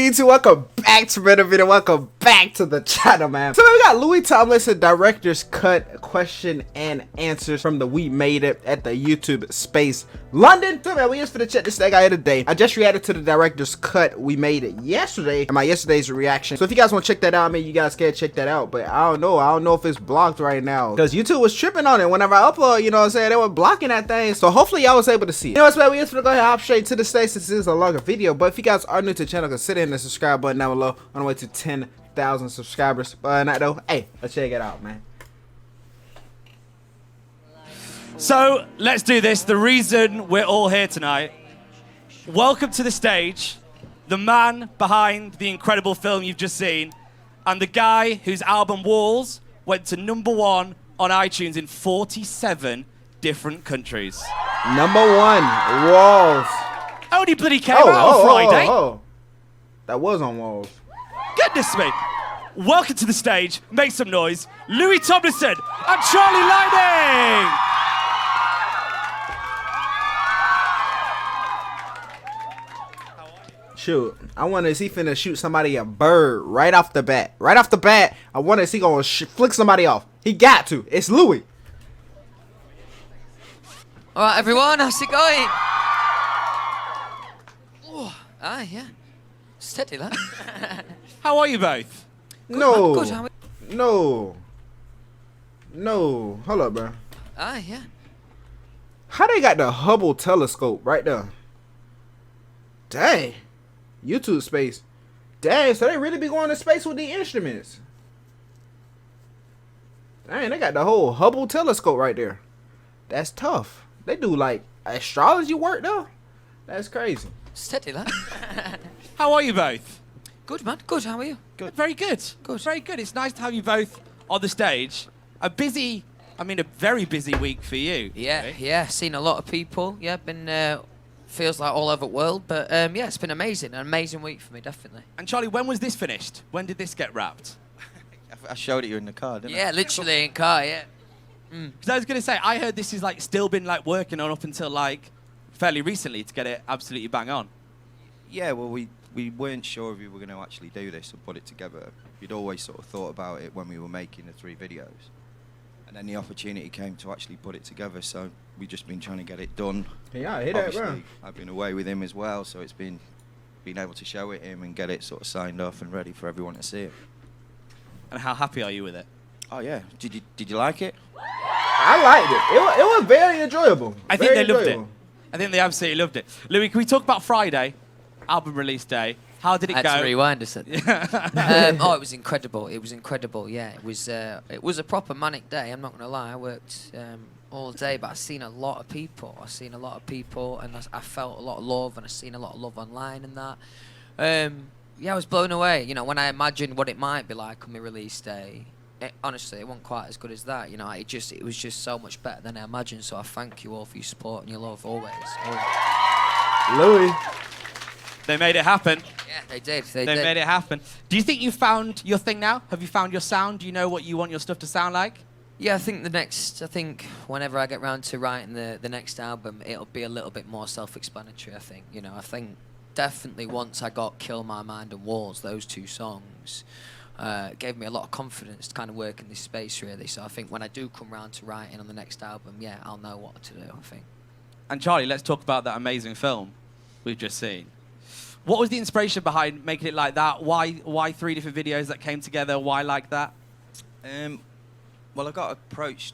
YouTube? Welcome back to another video. Welcome back to the channel, man. So we got Louis Tomlinson director's cut question and answers from the We Made It at the YouTube space London. So man, we just finna check this thing out here today. I just reacted to the director's cut We Made It yesterday, and my yesterday's reaction. So if you guys want to check that out, I mean, you guys can check that out. But I don't know if it's blocked right now because YouTube was tripping on it whenever I upload. You know what I'm saying? They were blocking that thing. So hopefully y'all was able to see it. You know what's man? We just finna go ahead and hop straight to the stage since this is a longer video. But if you guys are new to the channel, consider hitting the subscribe button down below on the way to 10,000 subscribers. But not though, hey, let's check it out, man. So let's do this. The reason we're all here tonight. Welcome to the stage, the man behind the incredible film you've just seen, and the guy whose album Walls went to #1 on iTunes in 47 different countries. #1, Walls. Only bloody came out on Friday. That was on Walls. Goodness me. Welcome to the stage. Make some noise. Louis Tomlinson and Charlie Lightning. Shoot, I wonder is he finna shoot somebody a bird right off the bat. Right off the bat, I wonder is he gonna flick somebody off. He got to. It's Louis. All right, everyone, how's it going? Yeah. Steady, lad. How are you both? Good, man, good, how are No. Hold up, bro. Yeah. How they got the Hubble telescope right there? Dang. YouTube space. Dang, so they really be going to space with the instruments. Dang, they got the whole Hubble telescope right there. That's tough. They do like astrology work though. That's crazy. Steady, lad. How are you both? Good, man, good, how are you? Good. Very good. Good. Very good. It's nice to have you both on the stage. A very busy week for you. Yeah, right? yeah, seen a lot of people. Yeah, been, feels like all over the world. But, yeah, it's been amazing. An amazing week for me, definitely. And Charlie, when was this finished? When did this get wrapped? I showed it you in the car, didn't I? Yeah, literally in car, yeah. Because I was going to say, I heard this is like still been like working on up until like fairly recently to get it absolutely bang on. Yeah, well, we weren't sure if we were going to actually do this and put it together. We'd always sort of thought about it when we were making the 3 videos. And then the opportunity came to actually put it together, so we've just been trying to get it done. Yeah, I hear that, bro. Obviously, I've been away with him as well, so it's been able to show it him and get it sort of signed off and ready for everyone to see it. And how happy are you with it? Oh, yeah. Did you like it? I liked it. It was very enjoyable. I think they loved it. I think they absolutely loved it. Louis, can we talk about Friday, album release day? How did it go? I had to rewind a second. Oh, it was incredible. It was incredible, yeah. It was a proper manic day, I'm not going to lie. I worked all day, but I've seen a lot of people. And I felt a lot of love, and I've seen a lot of love online and that. Yeah, I was blown away. You know, when I imagined what it might be like on my release day, honestly, it wasn't quite as good as that. You know, it was just so much better than I imagined. So I thank you all for your support and your love always. Louis. They made it happen. Yeah, they did. They made it happen. Do you think you found your thing now? Have you found your sound? Do you know what you want your stuff to sound like? Yeah, I think whenever I get round to writing the next album, it'll be a little bit more self-explanatory, I think. You know, I think definitely once I got Kill My Mind and Walls, those 2 songs, gave me a lot of confidence to kind of work in this space, really. So I think when I do come round to writing on the next album, yeah, I'll know what to do, I think. And Charlie, let's talk about that amazing film we've just seen. What was the inspiration behind making it like that? Why 3 different videos that came together? Why like that? Well, I got approached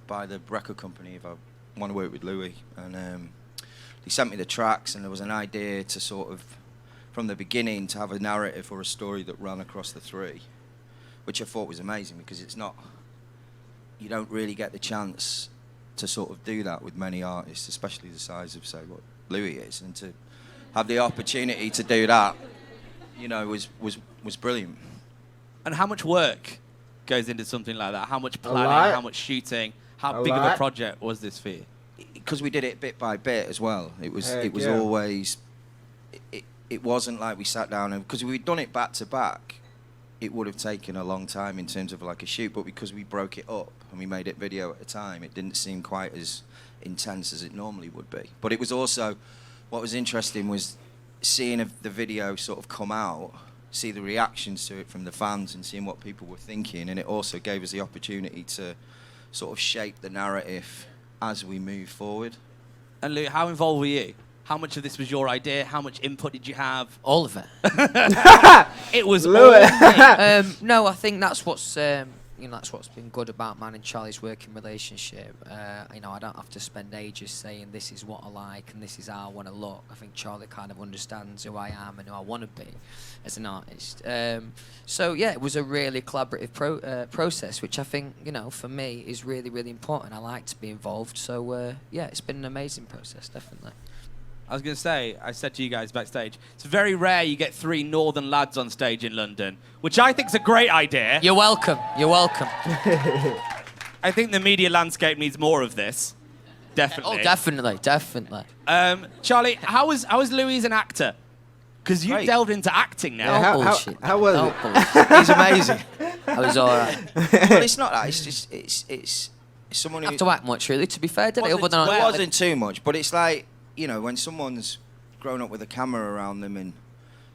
by the record company if I want to work with Louis, and he sent me the tracks, and there was an idea to sort of, from the beginning, to have a narrative or a story that ran across the 3, which I thought was amazing because you don't really get the chance to sort of do that with many artists, especially the size of, say, what Louis is, and to have the opportunity to do that, you know, was brilliant. And how much work goes into something like that? How much planning, how much shooting, how big of a project was this for you? Because we did it bit by bit as well. It was yeah. always, it wasn't like we sat down, and because we'd done it back to back, it would have taken a long time in terms of like a shoot, but because we broke it up and we made it video at a time, it didn't seem quite as intense as it normally would be. But it was also, what was interesting was seeing the video sort of come out, see the reactions to it from the fans and seeing what people were thinking, and it also gave us the opportunity to sort of shape the narrative as we move forward. And Lou, how involved were you? How much of this was your idea? How much input did you have? All of it. It was all Lou. me. No, I think that's what's that's what's been good about mine and Charlie's working relationship. I don't have to spend ages saying this is what I like and this is how I want to look. I think Charlie kind of understands who I am and who I want to be as an artist. So yeah, it was a really collaborative process, which I think for me is really, really important. I like to be involved. So yeah, it's been an amazing process, definitely. I was going to say, I said to you guys backstage, it's very rare you get 3 northern lads on stage in London, which I think is a great idea. You're welcome. You're welcome. I think the media landscape needs more of this. Definitely. Oh, definitely, definitely. Charlie, how was Louis as an actor? Because you've Great. delved into acting now. Yeah, Oh, bullshit. how was Oh, it? bullshit. He's amazing. I was all right. But it's not that. It's just it's someone I who have to act much, really, to be fair, did it? Wasn't- Other than It wasn't too much, but it's like, when someone's grown up with a camera around them and,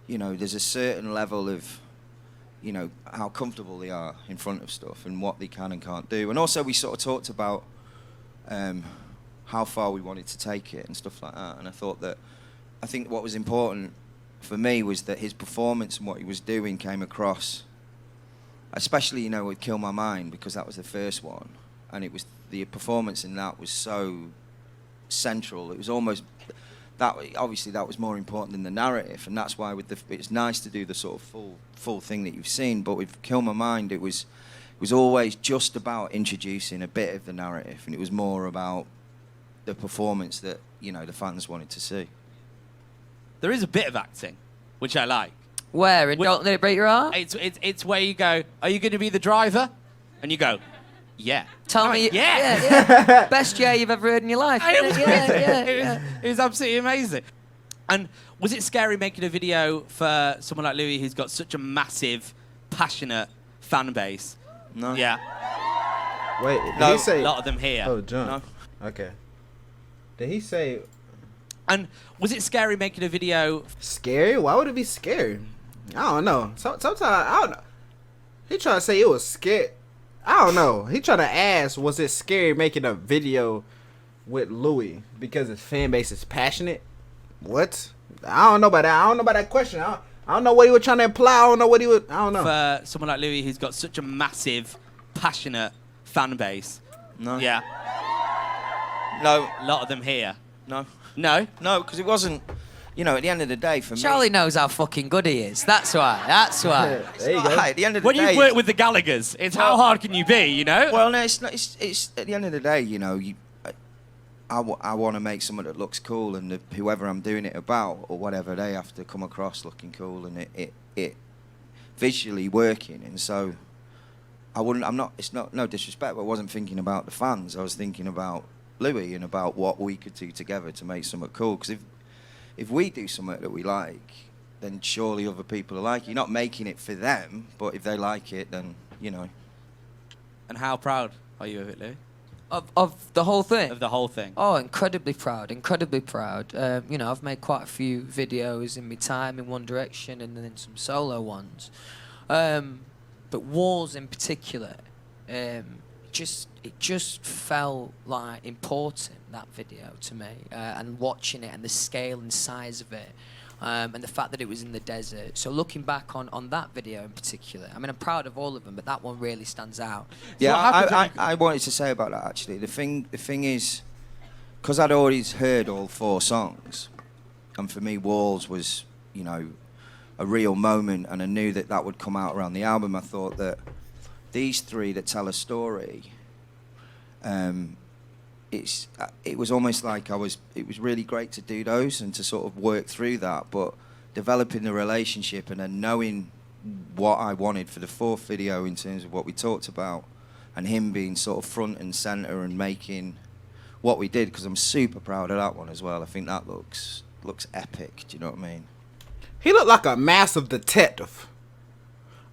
there's a certain level of, how comfortable they are in front of stuff and what they can and can't do. And also we sort of talked about how far we wanted to take it and stuff like that. And I think what was important for me was that his performance and what he was doing came across, especially, with Kill My Mind, because that was the first one. And it was the performance in that was so central. It was almost that. Obviously, that was more important than the narrative, and that's why it's nice to do the sort of full thing that you've seen. But with Kill My Mind, it was always just about introducing a bit of the narrative, and it was more about the performance that the fans wanted to see. There is a bit of acting, which I like. Where? And don't let it break your heart? It's where you go, are you going to be the driver? And you go, yeah. Tell me. Yeah. Yeah. Best yeah you've ever heard in your life. It was Yeah. It was absolutely amazing. And was it scary making a video for someone like Louis who's got such a massive, passionate fan base? No. Yeah. Wait, did No, he say? A lot of them here. Oh, John. No. Okay. Did he say And was it scary making a video? scary? Why would it be scary? I don't know. Sometimes I don't know. He trying to say it was scary. I don't know. He trying to ask, was it scary making a video with Louis because his fan base is passionate? What? I don't know about that. I don't know about that question. I don't know what he was trying to imply. I don't know what he was. I don't know. For someone like Louis who's got such a massive, passionate fan base. No. Yeah. No. A lot of them here. No. No? No, because it wasn't. At the end of the day, for Charlie me. knows how fucking good he is. That's why. That's why. There you go. At the end of the When day. you've worked with the Gallaghers, it's how hard can you be, Well, no, it's not. It's at the end of the day, I want to make something that looks cool, and whoever I'm doing it about or whatever, they have to come across looking cool and it visually working. And so I wouldn't. I'm not. It's not no disrespect, but I wasn't thinking about the fans. I was thinking about Louis and about what we could do together to make something cool. Because if we do something that we like, then surely other people are like it. You're not making it for them, but if they like it, then And how proud are you of it, Louis? Of the whole thing. Of the whole thing? Oh, incredibly proud, incredibly proud. I've made quite a few videos in my time in One Direction and then some solo ones. But Walls in particular, it just felt like important, that video to me, and watching it and the scale and size of it. And the fact that it was in the desert. So looking back on that video in particular, I mean, I'm proud of all of them, but that one really stands out. Yeah, what happens I wanted to say about that actually. The thing is, because I'd already heard all 4 songs, and for me, Walls was, a real moment, and I knew that would come out around the album. I thought that these 3 that tell a story, it was almost like it was really great to do those and to sort of work through that, but developing the relationship and then knowing what I wanted for the 4th video in terms of what we talked about, and him being sort of front and center and making what we did, because I'm super proud of that one as well. I think that looks epic. Do you know what I mean? He looked like a massive detective.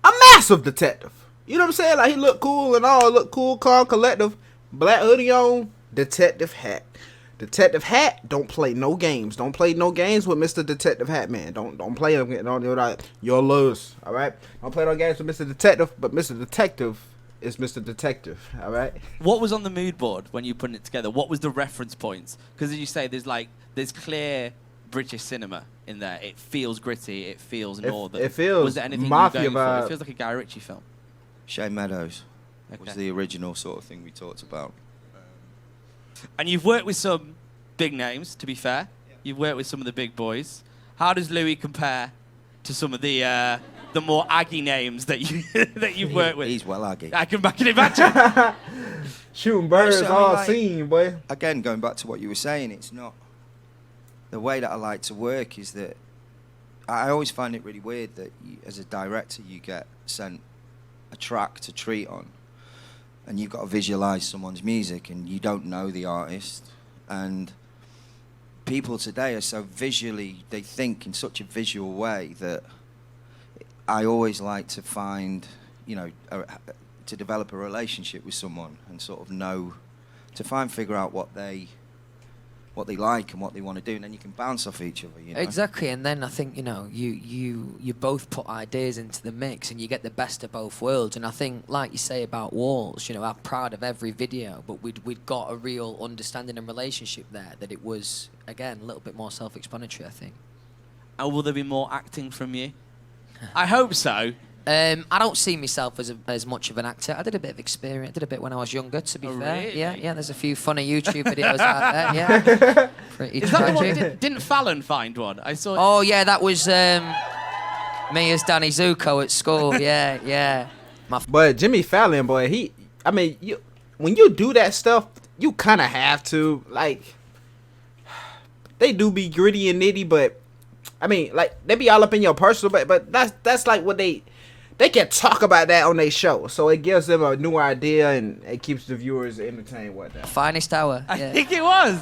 A massive detective. You know what I'm saying? Like, he looked cool and all. Looked cool, calm, collective. Black hoodie on, detective hat. Detective Hat, don't play no games. Don't play no games with Mr. Detective Hat, man. Don't play him. You'll lose. All right. Don't play no games with Mr. Detective, but Mr. Detective is Mr. Detective. All right. What was on the mood board when you put it together? What was the reference points? Because as you say, there's clear British cinema in there. It feels gritty. It feels northern. It feels was there anything mafia you going vibe. for? It feels like a Guy Ritchie film. Shane Meadows Okay. was the original sort of thing we talked about. And you've worked with some big names, to be fair. Yeah. You've worked with some of the big boys. How does Louis compare to some of the more Aggie names that you've worked with? He's well Aggie. I can imagine. Shooting birds Also, all like, seen, boy. Again, going back to what you were saying, it's not the way that I like to work is that I always find it really weird that as a director you get sent a track to treat on, and you've got to visualize someone's music, and you don't know the artist, and people today are so visually, they think in such a visual way that I always like to find, to develop a relationship with someone and sort of know, to figure out what they like and what they want to do, and then you can bounce off each other. Exactly, and then I think you both put ideas into the mix, and you get the best of both worlds. And I think, like you say about Walls, I'm proud of every video, but we'd got a real understanding and relationship there. That it was again a little bit more self-explanatory, I think. And will there be more acting from you? I hope so. I don't see myself as much of an actor. I did a bit of experience. I did a bit when I was younger, to be fair. Really? Yeah. There's a few funny YouTube videos out there. Yeah. Pretty Is that the one? tragic. Didn't Fallon find one? I saw. Oh yeah, that was me as Danny Zuko at school. Yeah. But Jimmy Fallon, boy, when you do that stuff, you kind of have to. Like, they do be gritty and nitty, but they be all up in your personal. But that's like what they can talk about that on their show, so it gives them a new idea and it keeps the viewers entertained. Whatnot. Finest hour. I Yeah. think it was.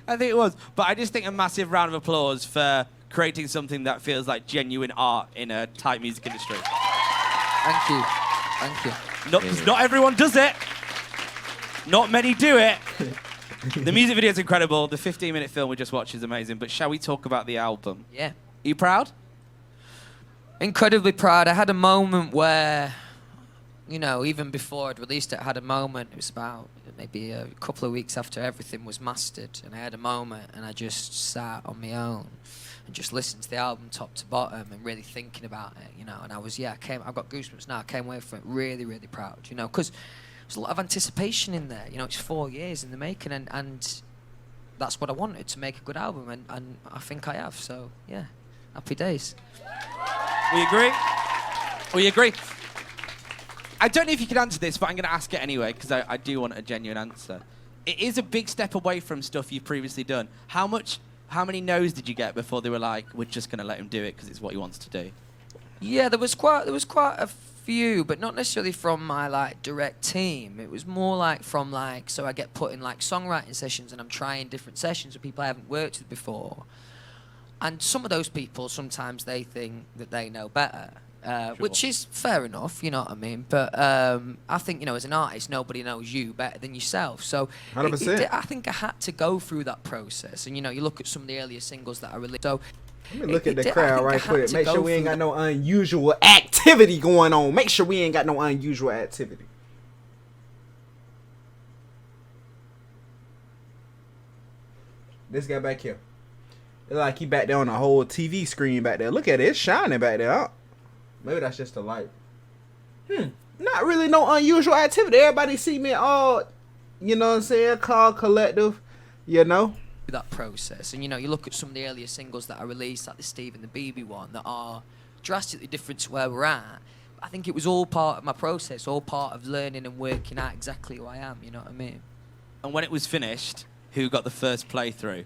But I just think a massive round of applause for creating something that feels like genuine art in a tight music industry. Thank you. Not everyone does it. Not many do it. The music video is incredible. The 15-minute film we just watched is amazing. But shall we talk about the album? Yeah. Are you proud? Incredibly proud. I had a moment where, even before I'd released it, I had a moment. It was about maybe a couple of weeks after everything was mastered, and I had a moment, and I just sat on my own and just listened to the album top to bottom and really thinking about it, And I was, I've got goosebumps now. I came away from it really, really proud, because there's a lot of anticipation in there. It's 4 years in the making, and that's what I wanted, to make a good album, and I think I have. So yeah, happy days. We agree? We agree. I don't know if you can answer this, but I'm going to ask it anyway, because I do want a genuine answer. It is a big step away from stuff you've previously done. How many no's did you get before they were like, we're just going to let him do it because it's what he wants to do? Yeah, there was quite a few, but not necessarily from my direct team. It was more from so I get put in songwriting sessions, and I'm trying different sessions with people I haven't worked with before. And some of those people, sometimes they think that they know better, sure. Which is fair enough, you know what I mean? But I think, as an artist, nobody knows you better than yourself. So 100%. I think I had to go through that process. And, you look at some of the earlier singles that I released. So Let me look at the crowd right quick. Make sure we ain't got no unusual activity going on. Make sure we ain't got no unusual activity. This guy back here. It's like he back there on a whole TV screen back there. Look at it. It's shining back there. Huh? Maybe that's just the light. Not really no unusual activity. Everybody see me all, you know what I'm saying, called collective, that process. And, you look at some of the earlier singles that I released, like the Steve and the BB one, that are drastically different to where we're at. I think it was all part of my process, all part of learning and working out exactly who I am, you know what I mean? And when it was finished, who got the first playthrough?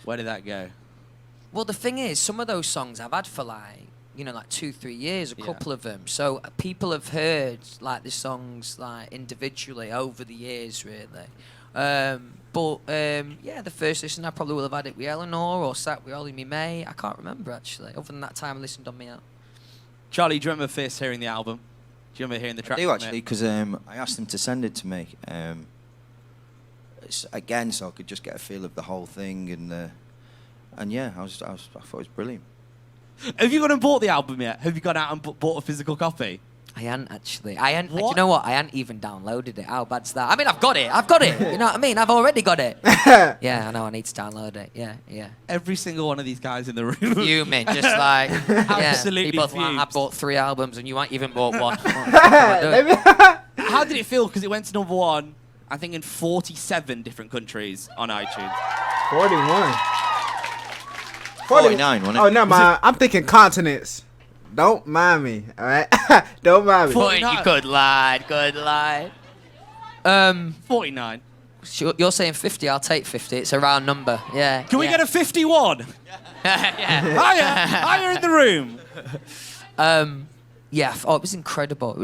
Where did that go? Well, the thing is, some of those songs I've had for 2-3 years, a couple of them. So people have heard the songs individually over the years, really. But the first listen I probably will have had it with Eleanor or sat with Ollie Me May. I can't remember actually. Other than that time I listened on me out. Charlie, do you remember first hearing the album? Do you remember hearing the track? I do actually, because I asked him to send it to me. again, so I could just get a feel of the whole thing, and yeah, I thought it was brilliant. Have you gone and bought the album yet? Have you gone out and bought a physical copy? I hadn't actually. I hadn't. What? You know what? I hadn't even downloaded it. How bad's that? I mean, I've got it. You know what I mean? I've already got it. Yeah, I know. I need to download it. Yeah. Every single one of these guys in the room. Fuming, just like Absolutely People like, I fumes. bought 3 albums and you ain't even bought one. Come on, do it. How did it feel? Because it went to number 1, I think, in 47 different countries on iTunes. 41. 49, wasn't it? Oh, never mind. I'm thinking continents. Don't mind me, all right? Don't mind me. Point, you good lad. 49. You're saying 50, I'll take 50. It's a round number. Yeah. Can we get a 51? Yeah. Higher in the room. Yeah. Oh, it was incredible.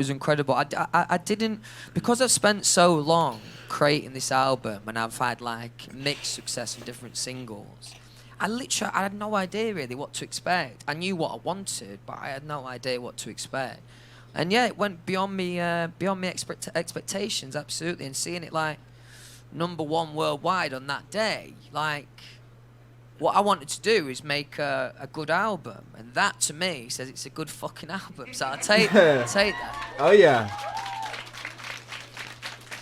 I didn't, because I've spent so long creating this album and I've had like mixed success in different singles. I had no idea really what to expect. I knew what I wanted, but I had no idea what to expect. And yeah, it went beyond me expectations, absolutely. And seeing it like number 1 worldwide on that day, like what I wanted to do is make a good album, and that to me says it's a good fucking album. So I'll take that. Oh, yeah.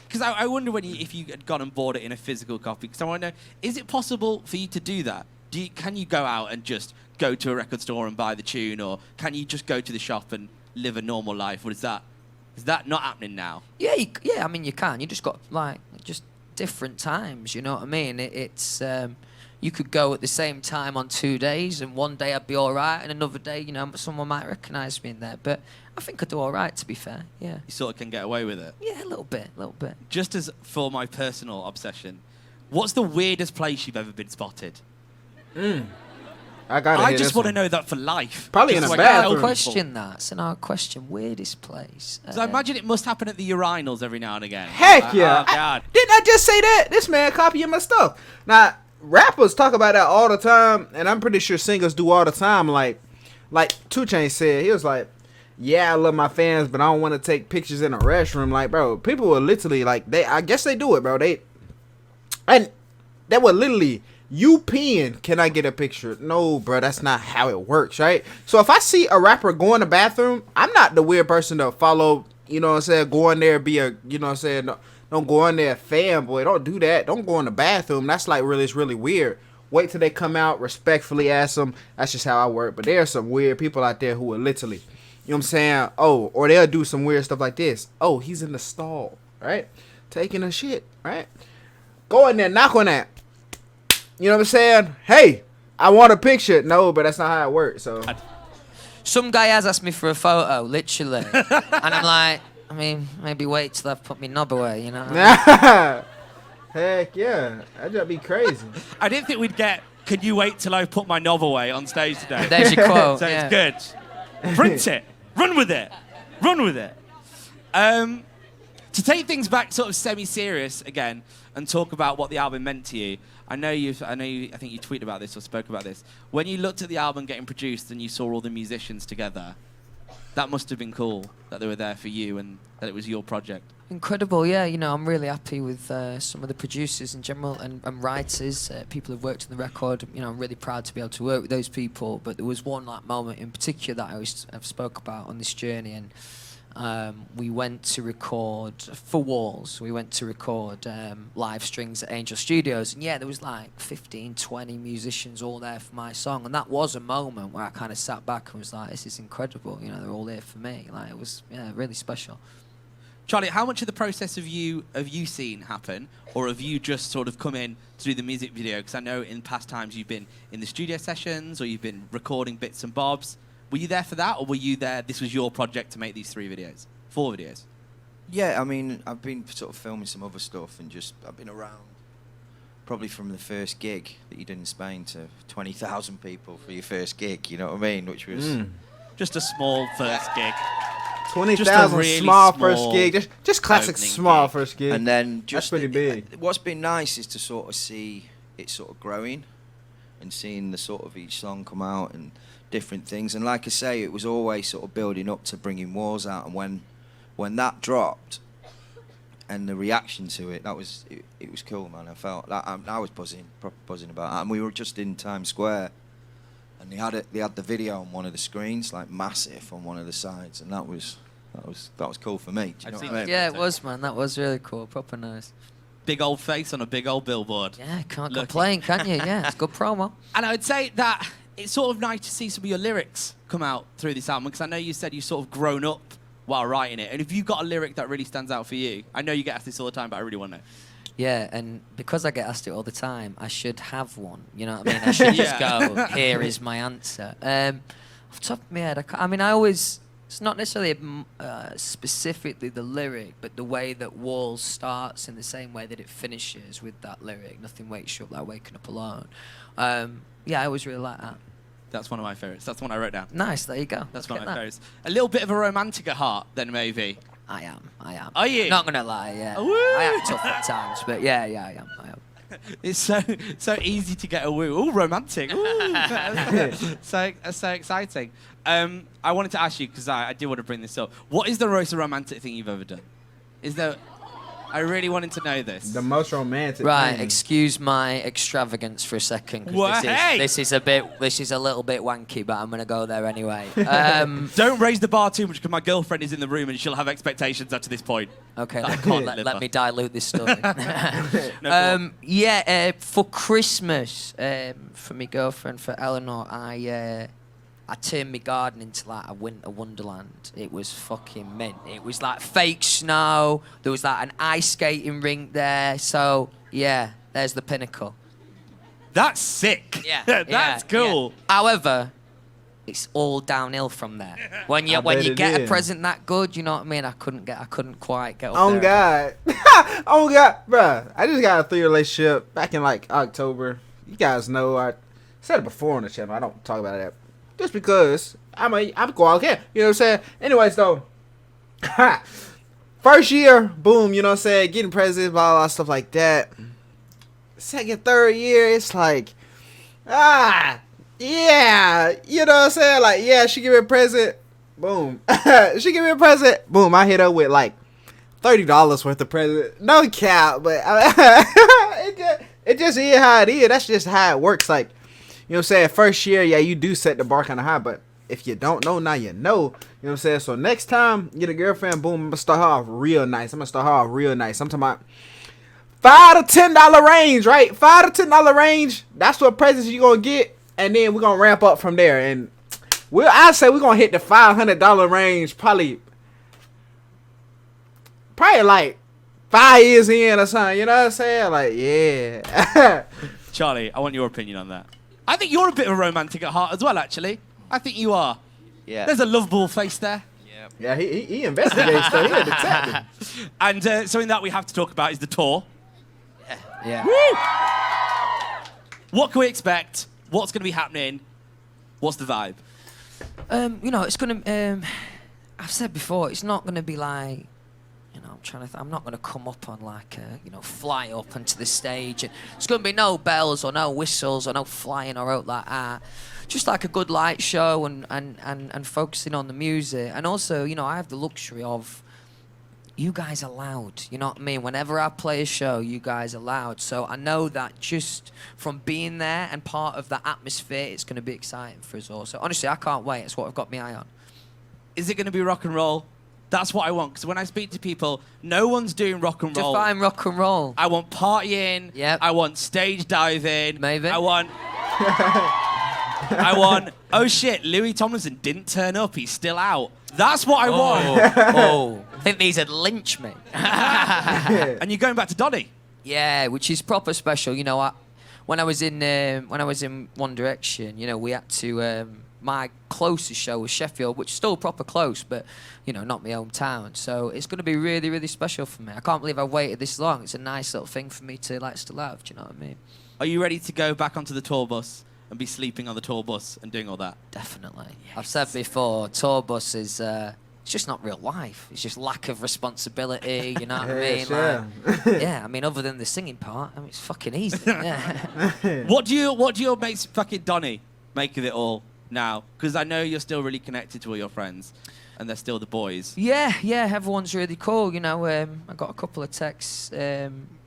Because I wonder if you had gone and bought it in a physical copy. Because I want to know, is it possible for you to do that? Can you go out and just go to a record store and buy the tune, or can you just go to the shop and live a normal life? Or is that not happening now? Yeah, I mean, you can. You just got like just different times. You know what I mean? It's you could go at the same time on 2 days, and one day I'd be all right, and another day, you know, someone might recognise me in there. But I think I do all right, to be fair. Yeah. You sort of can get away with it. Yeah, a little bit. Just as for my personal obsession, what's the weirdest place you've ever been spotted? I just want to know that for life. Probably Just in a so I bathroom. can tell people. That's an hard question. Weirdest place. So I imagine it must happen at the urinals every now and again. Heck yeah. Oh, God. Didn't I just say that? This man copying my stuff. Now, rappers talk about that all the time, and I'm pretty sure singers do all the time. Like 2 Chainz said, he was like, yeah, I love my fans, but I don't want to take pictures in a restroom. Like, bro, people were literally like, I guess they do it, bro. And they were literally, you peeing, can I get a picture? No, bro, that's not how it works, right? So if I see a rapper go in the bathroom, I'm not the weird person to follow, you know what I'm saying, go in there, be a, you know what I'm saying, don't go in there fanboy, don't do that, don't go in the bathroom, that's like it's really weird. Wait till they come out, respectfully ask them, that's just how I work. But there are some weird people out there who are literally, you know what I'm saying, or they'll do some weird stuff like this. Oh, he's in the stall, right? Taking a shit, right? Go in there, knock on that. You know what I'm saying? Hey, I want a picture. No, but that's not how it works. So Some guy has asked me for a photo, literally. And I'm like, I mean, maybe wait till I've put my knob away, you know? heck yeah. That'd just be crazy. I didn't think we'd get, can you wait till I put my knob away on stage today? There's your quote. So yeah. it's good. Print it. Run with it. Run with it. To take things back sort of semi-serious again and talk about what the album meant to you. I think you tweeted about this or spoke about this. When you looked at the album getting produced and you saw all the musicians together, that must have been cool that they were there for you and that it was your project. Incredible, yeah. You know, I'm really happy with some of the producers in general and writers, people who've worked on the record. You know, I'm really proud to be able to work with those people. But there was one like moment in particular that I've spoke about on this journey, and we went to record for Walls. We went to record live strings at Angel Studios, and yeah, there was like 15, 20 musicians all there for my song, and that was a moment where I kind of sat back and was like, "This is incredible." You know, they're all there for me. Like it was, yeah, really special. Charlie, how much of the process have you seen happen, or have you just sort of come in to do the music video? Because I know in past times you've been in the studio sessions or you've been recording bits and bobs. Were you there for that, or were you there, this was your project to make these 4 videos? Yeah, I mean, I've been sort of filming some other stuff, and I've been around probably from the first gig that you did in Spain to 20,000 people for your first gig, you know what I mean? Which was... Just a small first gig. 20,000 really small first gig. Just classic opening small gig. first gig. And then that's pretty big. What's been nice is to sort of see it sort of growing and seeing the sort of each song come out and different things. And like I say, it was always sort of building up to bringing Wars out. And when that dropped, and the reaction to it, it was cool, man. I felt that I was buzzing, proper buzzing about it. And we were just in Times Square, and they had the video on one of the screens, like massive on one of the sides, and that was cool for me. Do you know what I mean? Yeah, it was, man. That was really cool. Proper nice. Big old face on a big old billboard. Yeah, can't complain, can you? Yeah, it's good promo. And I would say that it's sort of nice to see some of your lyrics come out through this album, because I know you said you've sort of grown up while writing it. And if you've got a lyric that really stands out for you, I know you get asked this all the time, but I really want to know. Yeah, and because I get asked it all the time, I should have one. You know what I mean? I should just go, here is my answer. Off the top of my head, it's not necessarily specifically the lyric, but the way that Walls starts in the same way that it finishes with that lyric, nothing wakes you up like waking up alone. Yeah, I always really like that. That's one of my favourites. That's the one I wrote down. Nice, there you go. That's one of my favourites. A little bit of a romantic at heart, then, maybe. I am. Are you? Not gonna lie, yeah. Woo! I act tough at times, but yeah, I am. It's so easy to get a woo. Ooh, romantic. Ooh. so exciting. I wanted to ask you, because I do want to bring this up. What is the most romantic thing you've ever done? I really wanted to know this. The most romantic. Right, thing. excuse my extravagance for a second. What? This is a little bit wanky, but I'm gonna go there anyway. Don't raise the bar too much, because my girlfriend is in the room and she'll have expectations up to this point. Okay, I can't let me dilute this story. No, for Christmas, for my girlfriend, for Eleanor, I turned my garden into like a winter wonderland. It was fucking mint. It was like fake snow. There was like an ice skating rink there. So yeah, there's the pinnacle. That's sick. Yeah, That's cool. Yeah. However, it's all downhill from there. When you get a present that good, you know what I mean. I couldn't quite get up Oh there. God, oh God, bruh. I just got a 3-year relationship back in like October. You guys know I said it before on the channel. I don't talk about that. Just because I'm go out here, you know what I'm saying? Anyways, though, first year, boom, you know what I'm saying? Getting presents, blah, blah, stuff like that. Second, third year, it's like, yeah, you know what I'm saying? Like, yeah, she give me a present, boom. She give me a present, boom. I hit her with like $30 worth of present. No cap, but it just is how it is. That's just how it works. Like, you know what I'm saying? First year, yeah, you do set the bar kind of high, but if you don't know, now you know. You know what I'm saying? So next time you get a girlfriend, boom, I'm going to start her off real nice. I'm talking about $5 to $10 range, right? $5 to $10 range. That's what presents you're going to get. And then we're going to ramp up from there. And I'd say we're going to hit the $500 range probably like 5 years in or something. You know what I'm saying? Like, yeah. Charlie, I want your opinion on that. I think you're a bit of a romantic at heart as well, actually. I think you are. Yeah. There's a lovable face there. Yeah, he investigates stuff. He's a detective. And something that we have to talk about is the tour. Yeah. Woo! What can we expect? What's going to be happening? What's the vibe? You know, it's gonna. I've said before, it's not gonna be like. I'm not going to come up on like fly up onto the stage. And it's going to be no bells or no whistles or no flying or out like that. Just like a good light show and focusing on the music. And also, you know, I have the luxury of you guys are loud. You know what I mean? Whenever I play a show, you guys are loud. So I know that just from being there and part of that atmosphere, it's going to be exciting for us all. So honestly, I can't wait. It's what I've got my eye on. Is it going to be rock and roll? That's what I want, because when I speak to people, no one's doing rock and roll. Define rock and roll. I want partying. Yep. I want stage diving. Maybe. I want, oh shit, Louis Tomlinson didn't turn up. He's still out. That's what I want. I think these would lynch me. And you're going back to Donny. Yeah, which is proper special. You know, when I was in One Direction, you know, we had to. My closest show was Sheffield, which is still proper close, but, you know, not my hometown. So it's going to be really, really special for me. I can't believe I've waited this long. It's a nice little thing for me to, like, still have. Do you know what I mean? Are you ready to go back onto the tour bus and be sleeping on the tour bus and doing all that? Definitely. Yes. I've said before, tour bus is... it's just not real life. It's just lack of responsibility, you know what I mean? Sure. Like, yeah, I mean, other than the singing part, I mean, it's fucking easy. Yeah. What do your mates fucking Donny make of it all now? Because I know you're still really connected to all your friends. and they're still the boys. Yeah, everyone's really cool. You know, I got a couple of texts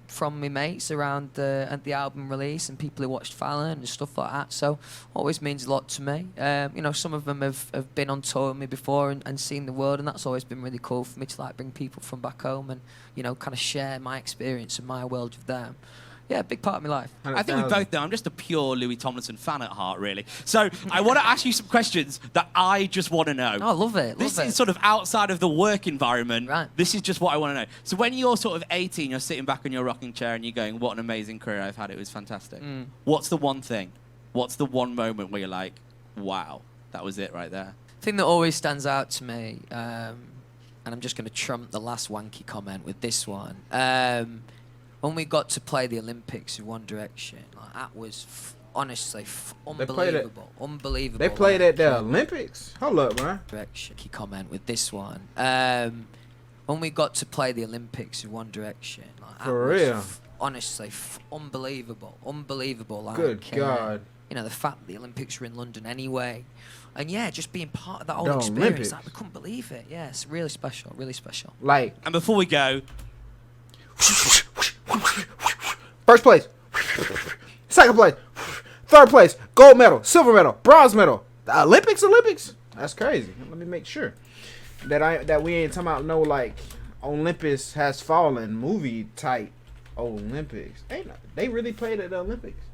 from my mates around at the album release and people who watched Fallon and stuff like that. So always means a lot to me. You know, some of them have been on tour with me before and seen the world, and that's always been really cool for me to like bring people from back home and, you know, kind of share my experience and my world with them. Yeah, big part of my life. I think we both know I'm just a pure Louis Tomlinson fan at heart, really. So I want to ask you some questions that I just want to know. Oh, I love it. This is sort of outside of the work environment. Right. This is just what I want to know. So when you're sort of 18, you're sitting back in your rocking chair and you're going, what an amazing career I've had. It was fantastic. What's the one thing? What's the one moment where you're like, wow, that was it right there? Thing that always stands out to me, and I'm just going to trump the last wanky comment with this one. When we got to play the Olympics with One Direction, like, that was honestly unbelievable. Unbelievable. They played at the Olympics? Hold up, man. Direction. Comment with this one. When we got to play the Olympics with One Direction, like, that For was real? Honestly, unbelievable. Unbelievable. Like, Good God. You know, the fact that the Olympics were in London anyway. And yeah, just being part of that whole The experience. Olympics. Like, we couldn't believe it. Yeah, it's really special. Really special. Like, And before we go, first place, second place, third place, gold medal, silver medal, bronze medal. The Olympics. That's crazy. Let me make sure that we ain't talking about no like Olympus Has Fallen movie type Olympics. They really played at the Olympics.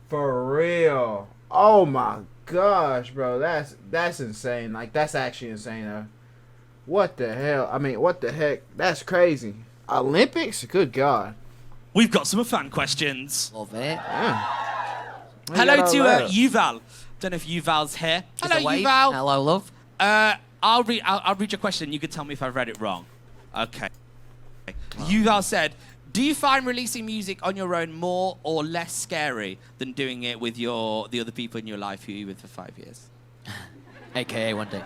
For real. Oh my gosh, bro. That's insane. Like, that's actually insane. What the hell? I mean, what the heck? That's crazy. Olympics? Good God. we've got some fan questions. Love it. Yeah. Hello to Yuval. Don't know if Yuval's here. Hello, Just a wave. Yuval. Hello, love. I'll read your question. You can tell me if I've read it wrong. Okay. Yuval said, do you find releasing music on your own more or less scary than doing it with the other people in your life who you're with for 5 years? AKA one day.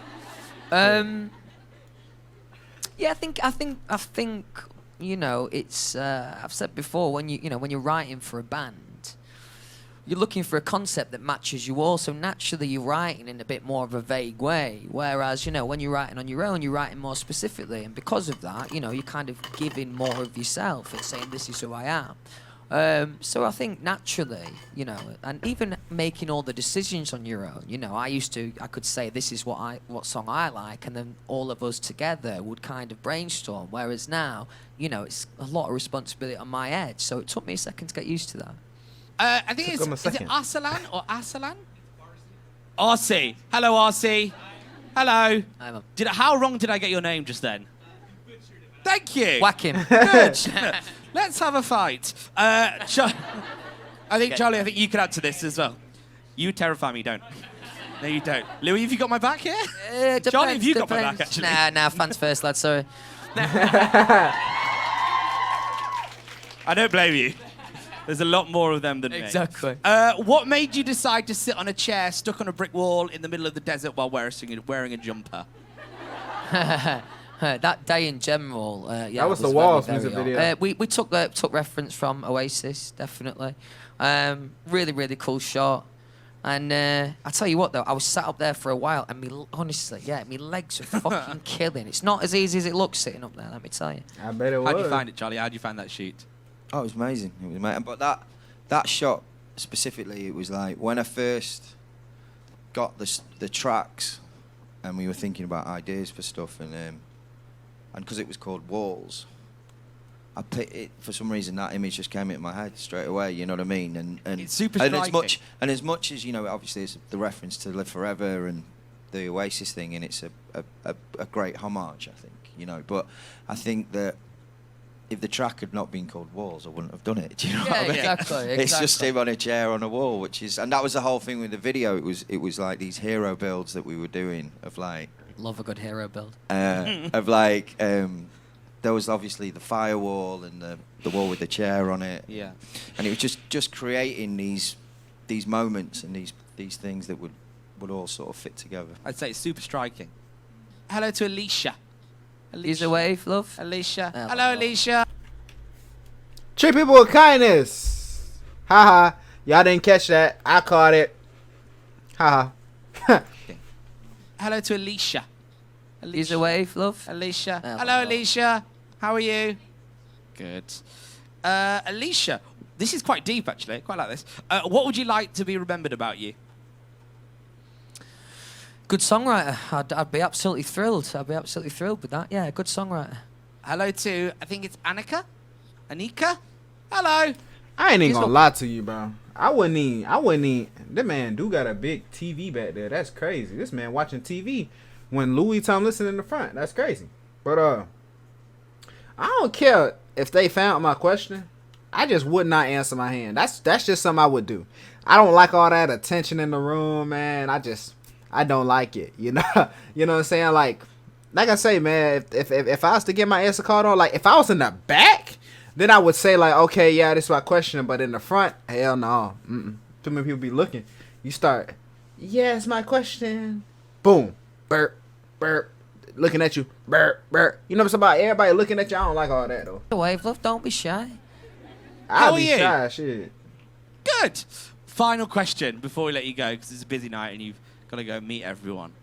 Yeah, I think you know, it's I've said before, when when you're writing for a band, you're looking for a concept that matches you all, so naturally you're writing in a bit more of a vague way. Whereas, when you're writing on your own, you're writing more specifically, and because of that, you're kind of giving more of yourself and saying, this is who I am. So I think naturally, and even making all the decisions on your own, I could say this is what song I like, and then all of us together would kind of brainstorm. Whereas now, it's a lot of responsibility on my head. So it took me a second to get used to that. I think is it Arsalan or Arsalan? RC. Hello, RC. Hello. Hi, Mum. How wrong did I get your name just then? Thank you. Whack him. Good. Let's have a fight. I think, Charlie, I think you could add to this as well. You terrify me, don't. No, you don't. Louis, have you got my back here? Charlie, have you got my back, actually? Nah, fans first, lad, sorry. I don't blame you. There's a lot more of them than me. Exactly. What made you decide to sit on a chair stuck on a brick wall in the middle of the desert while wearing a jumper? That day in general, yeah. That was the very, Walls very music odd. video. We took reference from Oasis, definitely. Really, really cool shot. And I tell you what, though, I was sat up there for a while, and honestly, my legs are fucking killing. It's not as easy as it looks sitting up there, let me tell you. I bet it was. How'd you find it, Charlie? How'd you find that shoot? Oh, it was amazing. It was amazing. But that shot specifically, it was like when I first got the tracks, and we were thinking about ideas for stuff, and because it was called Walls, I picked it for some reason. That image just came into my head straight away. You know what I mean? And It's super and striking. as much as obviously it's the reference to Live Forever and the Oasis thing, and it's a great homage, I think. But I think that if the track had not been called Walls, I wouldn't have done it. Do you know what I mean? Exactly. It's just him on a chair on a wall, and that was the whole thing with the video. It was like these hero builds that we were doing of like Love a good hero build. there was obviously the firewall and the wall with the chair on it. Yeah. And it was just creating these moments and these things that would all sort of fit together. I'd say it's super striking. Hello to Alicia. Use a wave, love. Alicia. Hello. Hello, Alicia. Treat people with kindness. Haha. Y'all didn't catch that. I caught it. Haha. Hello to Alicia. Use a wave, love. Alicia. Oh, Hello, well. Alicia. How are you? Good. Alicia, this is quite deep, actually. I quite like this. What would you like to be remembered about you? Good songwriter. I'd be absolutely thrilled. I'd be absolutely thrilled with that. Yeah, good songwriter. Hello to, I think it's Anika? Hello. I ain't even He's gonna no- lie to you, bro. I wouldn't even. That man do got a big TV back there. That's crazy. This man watching TV when Louis Tomlinson in the front. That's crazy. But I don't care if they found my question. I just would not answer my hand. That's just something I would do. I don't like all that attention in the room, man. I don't like it. You know, you know what I'm saying? Like I say, man, if I was to get my answer called on, like if I was in the back, then I would say like, okay, yeah, this is my question. But in the front, hell no. Too many people be looking. You start, yeah, it's my question. Boom, burp, burp, looking at you, burp, burp. You know what I'm saying? Everybody looking at you. I don't like all that though. The wave, love. Don't be shy. How I'd are be you? shy, shit. Good. Final question before we let you go, because it's a busy night and you've got to go meet everyone.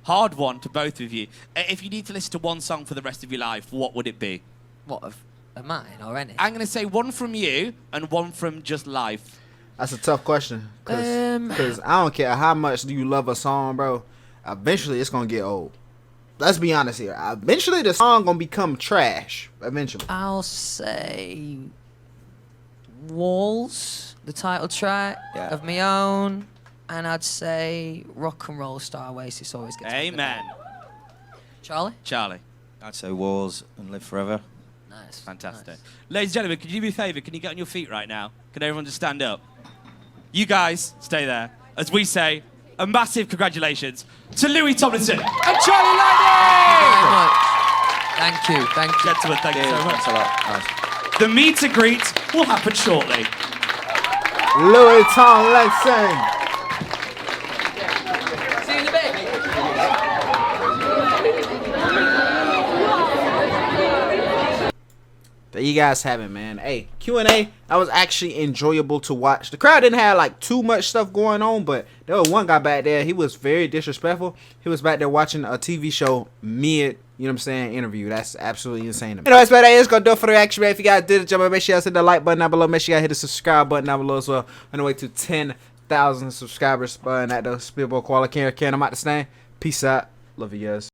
Hard one to both of you. If you need to listen to one song for the rest of your life, what would it be? What, of mine or any? I'm going to say one from you and one from just life. That's a tough question. Cause I don't care how much you love a song, bro. Eventually, it's gonna get old. Let's be honest here. Eventually, the song gonna become trash. Eventually. I'll say Walls, the title track Yeah. of my own, and I'd say Rock and Roll Star Oasis always gets me. Amen. Charlie? Charlie. I'd say Walls and Live Forever. Nice. Fantastic. Nice. Ladies and gentlemen, could you do me a favour? Can you get on your feet right now? Can everyone just stand up? You guys, stay there. As we say, a massive congratulations to Louis Tomlinson and Charlie Very Lightning! much. Thank you. Thank you. Gentlemen, thank you so much. Thanks a lot. Nice. The meet and greet will happen shortly. Louis Tomlinson. See you in a bit. There you guys have it, man. Hey, Q&A, that was actually enjoyable to watch. The crowd didn't have like too much stuff going on, but there was one guy back there. He was very disrespectful. He was back there watching a TV show mid, you know what I'm saying, interview. That's absolutely insane to me. Anyways, man, that is going to do it for the reaction, man. If you guys did it, jump up, make sure you guys hit the like button down below. Make sure you guys hit the subscribe button down below as well. On the way to 10,000 subscribers. At the Speedball Koala Can. I'm out to stand. Peace out. Love you guys.